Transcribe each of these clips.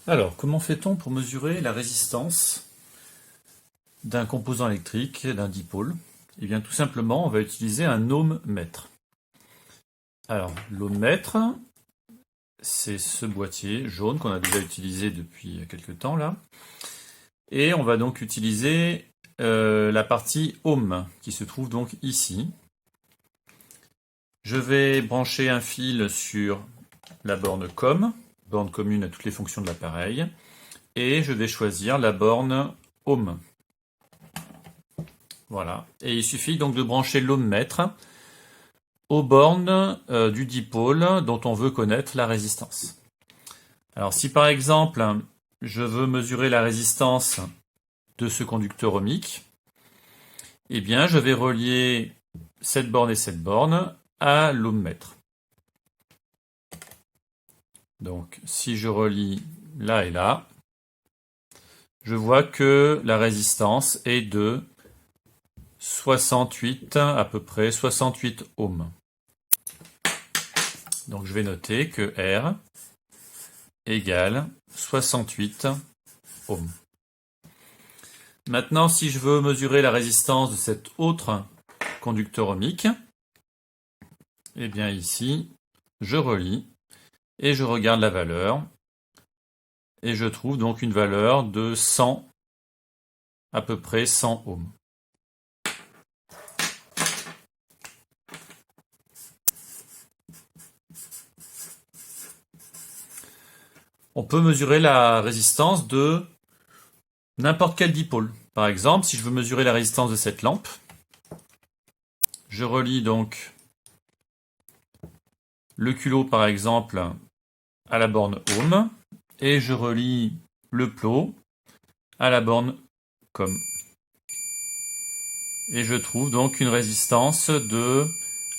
Alors, comment fait-on pour mesurer la résistance d'un composant électrique, d'un dipôle? Eh bien, tout simplement, on va utiliser un ohmmètre. Alors, l'ohmmètre, c'est ce boîtier jaune qu'on a déjà utilisé depuis quelques temps là. Et on va donc utiliser la partie ohm qui se trouve donc ici. Je vais brancher un fil sur la borne COM, borne commune à toutes les fonctions de l'appareil, et je vais choisir la borne ohm. Voilà. Et il suffit donc de brancher l'ohmmètre aux bornes du dipôle dont on veut connaître la résistance. Alors si par exemple je veux mesurer la résistance de ce conducteur ohmique, eh bien je vais relier cette borne et cette borne à l'ohmmètre. Donc si je relie là et là, je vois que la résistance est de 68, à peu près 68 ohms. Donc je vais noter que R égale 68 ohms. Maintenant, si je veux mesurer la résistance de cet autre conducteur ohmique, eh bien ici, je relie et je regarde la valeur et je trouve donc une valeur de 100, à peu près 100 ohms. On peut mesurer la résistance de n'importe quel dipôle. Par exemple, si je veux mesurer la résistance de cette lampe, je relie donc le culot par exemple à la borne ohm et je relie le plot à la borne COM. Et je trouve donc une résistance de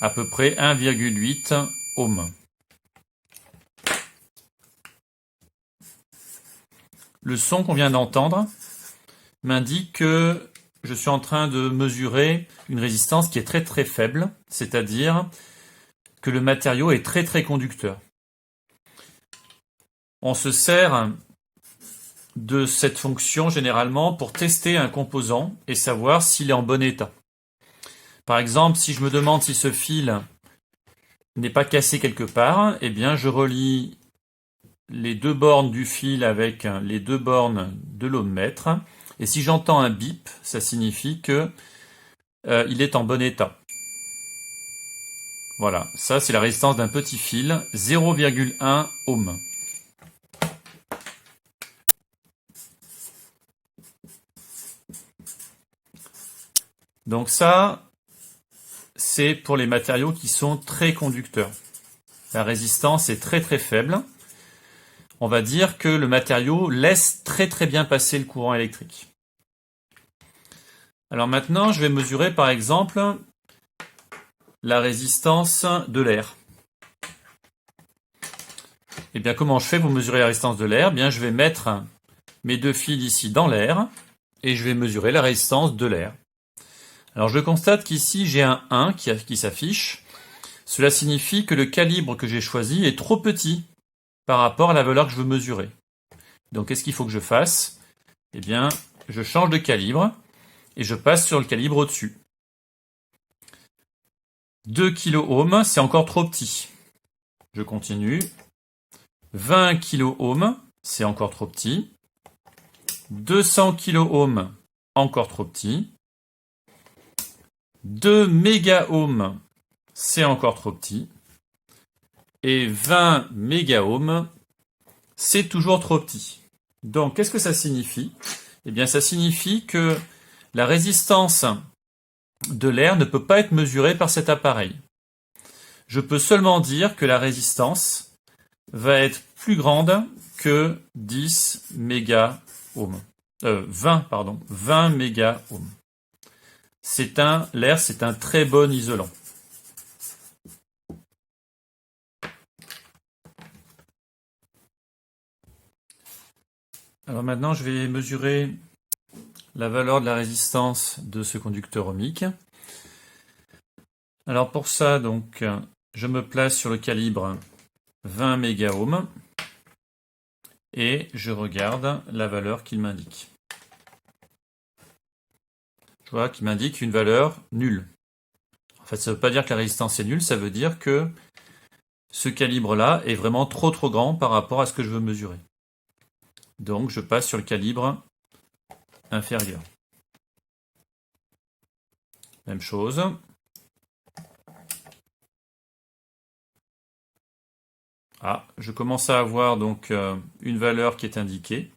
à peu près 1,8 ohms. Le son qu'on vient d'entendre m'indique que je suis en train de mesurer une résistance qui est très très faible, c'est-à-dire que le matériau est très très conducteur. On se sert de cette fonction généralement pour tester un composant et savoir s'il est en bon état. Par exemple, si je me demande si ce fil n'est pas cassé quelque part, eh bien je relie les deux bornes du fil avec les deux bornes de l'ohmmètre. Et si j'entends un bip, ça signifie que il est en bon état. Voilà, ça c'est la résistance d'un petit fil, 0,1 ohm. Donc ça, c'est pour les matériaux qui sont très conducteurs. La résistance est très très faible. On va dire que le matériau laisse très très bien passer le courant électrique. Alors maintenant, je vais mesurer par exemple la résistance de l'air. Et bien comment je fais pour mesurer la résistance de l'air? Bien, je vais mettre mes deux fils ici dans l'air et je vais mesurer la résistance de l'air. Alors je constate qu'ici j'ai un 1 qui s'affiche. Cela signifie que le calibre que j'ai choisi est trop petit par rapport à la valeur que je veux mesurer. Donc qu'est-ce qu'il faut que je fasse? Eh bien, je change de calibre et je passe sur le calibre au-dessus. 2 kOhms, c'est encore trop petit. Je continue. 20 kOhms, c'est encore trop petit. 200 kOhms, encore trop petit. 2 mégaohms, c'est encore trop petit. Et 20 mégaohms, c'est toujours trop petit. Donc, qu'est-ce que ça signifie? Eh bien, ça signifie que la résistance de l'air ne peut pas être mesurée par cet appareil. Je peux seulement dire que la résistance va être plus grande que 10 mégaohms. 20 mégaohms. L'air, c'est un très bon isolant. Alors maintenant, je vais mesurer la valeur de la résistance de ce conducteur ohmique. Alors pour ça, donc, je me place sur le calibre 20 mégaohms et je regarde la valeur qu'il m'indique. Je vois qu'il m'indique une valeur nulle. En fait, ça ne veut pas dire que la résistance est nulle, ça veut dire que ce calibre-là est vraiment trop grand par rapport à ce que je veux mesurer. Donc, je passe sur le calibre inférieur. Même chose. Ah, je commence à avoir donc une valeur qui est indiquée.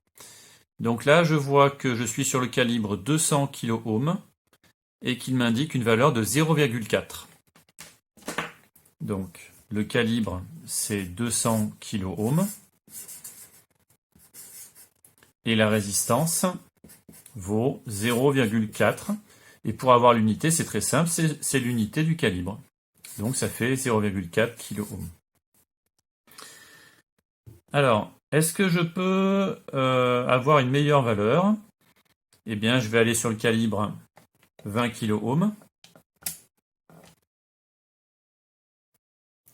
Donc là, je vois que je suis sur le calibre 200 kOhm et qu'il m'indique une valeur de 0,4. Donc, le calibre, c'est 200 kOhm. Et la résistance vaut 0,4. Et pour avoir l'unité, c'est très simple, c'est l'unité du calibre. Donc ça fait 0,4 kOhm. Alors, est-ce que je peux avoir une meilleure valeur? Eh bien, je vais aller sur le calibre 20 kOhm.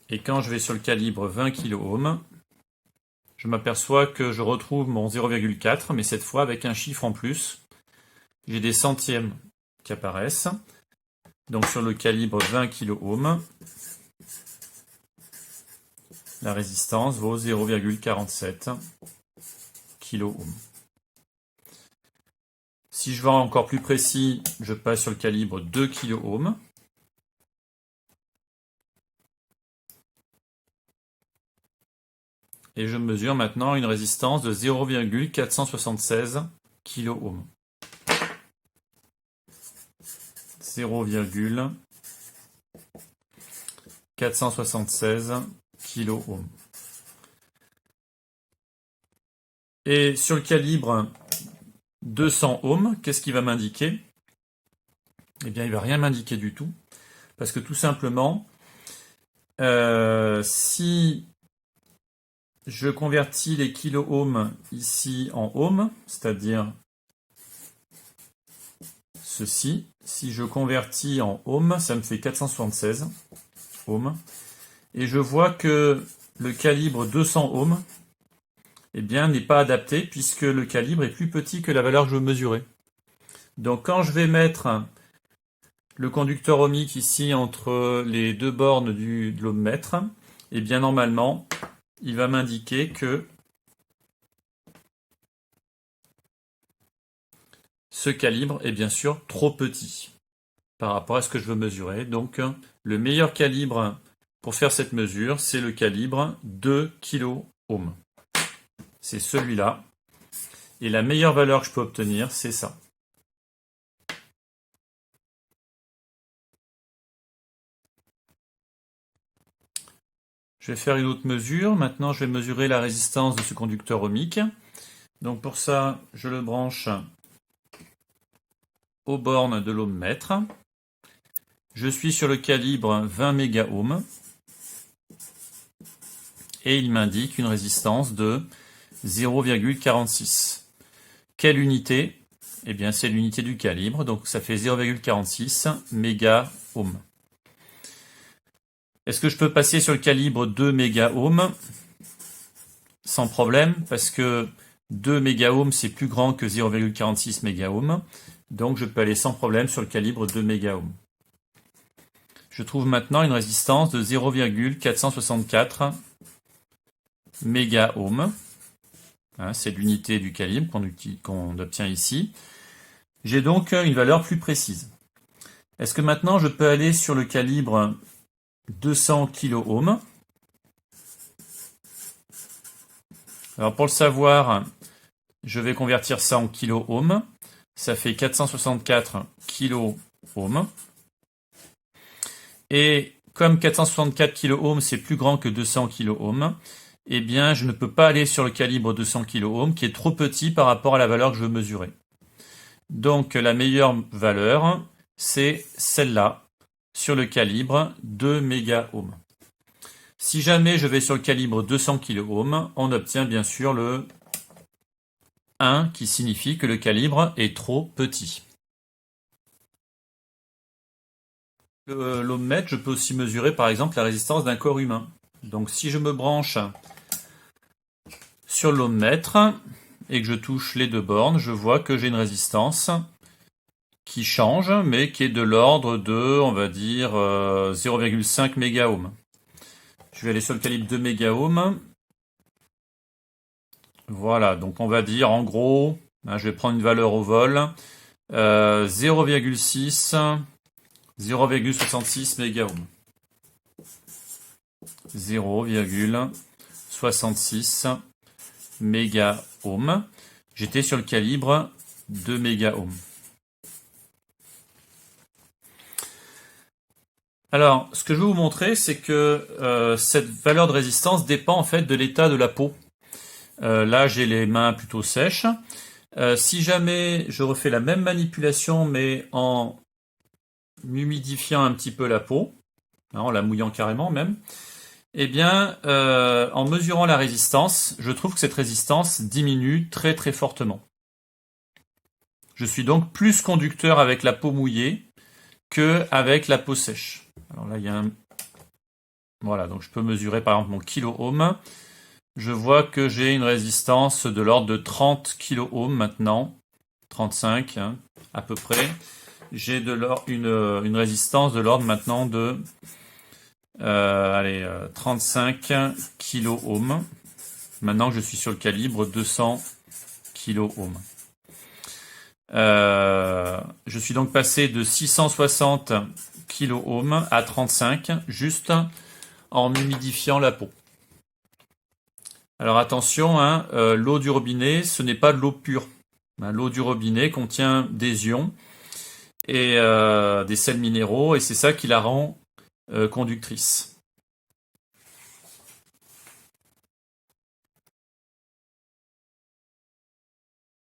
Et quand je vais sur le calibre 20 kOhm, je m'aperçois que je retrouve mon 0,4, mais cette fois avec un chiffre en plus. J'ai des centièmes qui apparaissent. Donc sur le calibre 20 kOhm, la résistance vaut 0,47 kOhm. Si je veux encore plus précis, je passe sur le calibre 2 kOhm. Et je mesure maintenant une résistance de 0,476 kOhm. 0,476 kOhm. Et sur le calibre 200 ohms, qu'est-ce qu'il va m'indiquer? Eh bien, il ne va rien m'indiquer du tout. Parce que tout simplement, si je convertis les kiloohms ici en ohms, c'est-à-dire ceci, si je convertis en ohms, ça me fait 476 ohms. Et je vois que le calibre 200 ohms eh bien, n'est pas adapté puisque le calibre est plus petit que la valeur que je veux mesurer. Donc quand je vais mettre le conducteur ohmique ici entre les deux bornes de l'ohmmètre, eh bien normalement, il va m'indiquer que ce calibre est bien sûr trop petit par rapport à ce que je veux mesurer. Donc le meilleur calibre pour faire cette mesure, c'est le calibre 2 kOhm. C'est celui-là. Et la meilleure valeur que je peux obtenir, c'est ça. Je vais faire une autre mesure. Maintenant, je vais mesurer la résistance de ce conducteur ohmique. Donc pour ça, je le branche aux bornes de l'ohmmètre. Je suis sur le calibre 20 mégaohms. Et il m'indique une résistance de 0,46. Quelle unité? Eh bien, c'est l'unité du calibre, donc ça fait 0,46 mégaohms. Est-ce que je peux passer sur le calibre 2 mégaohms? Sans problème, parce que 2 mégaohms, c'est plus grand que 0,46 mégaohms. Donc, je peux aller sans problème sur le calibre 2 mégaohms. Je trouve maintenant une résistance de 0,464 mégaohms. C'est l'unité du calibre qu'on obtient ici. J'ai donc une valeur plus précise. Est-ce que maintenant je peux aller sur le calibre 200 kOhm? Alors pour le savoir, je vais convertir ça en kiloohms. Ça fait 464 kiloohms. Et comme 464 kiloohms c'est plus grand que 200 kiloohms, eh bien je ne peux pas aller sur le calibre 200 kiloohms qui est trop petit par rapport à la valeur que je veux mesurer. Donc la meilleure valeur, c'est celle-là, sur le calibre 2 mégaohms. Si jamais je vais sur le calibre 200 kiloohms, on obtient bien sûr le 1 qui signifie que le calibre est trop petit. L'ohmmètre, je peux aussi mesurer par exemple la résistance d'un corps humain. Donc si je me branche sur l'ohmmètre et que je touche les deux bornes, je vois que j'ai une résistance qui change, mais qui est de l'ordre de, on va dire, 0,5 mégaohms. Je vais aller sur le calibre 2 mégaohms. Voilà, donc on va dire en gros, je vais prendre une valeur au vol, 0,6, 0,66 mégaohms. 0,66 mégaohms. J'étais sur le calibre 2 mégaohms. Alors, ce que je vais vous montrer, c'est que cette valeur de résistance dépend en fait de l'état de la peau. Là, j'ai les mains plutôt sèches. Si jamais je refais la même manipulation, mais en humidifiant un petit peu la peau, en la mouillant carrément même, eh bien, en mesurant la résistance, je trouve que cette résistance diminue très très fortement. Je suis donc plus conducteur avec la peau mouillée qu'avec la peau sèche. Alors là, il y a un... Voilà, donc je peux mesurer par exemple mon kilo-ohm. Je vois que j'ai une résistance de l'ordre de 30 kilo-ohms maintenant, 35 à peu près. J'ai une résistance de l'ordre maintenant de 35 kilo-ohms. Maintenant que je suis sur le calibre 200 kilo-ohms. Je suis donc passé de 660 kilo-ohms à 35 juste en humidifiant la peau. Alors attention, l'eau du robinet, ce n'est pas de l'eau pure. L'eau du robinet contient des ions et des sels minéraux, et c'est ça qui la rend conductrice.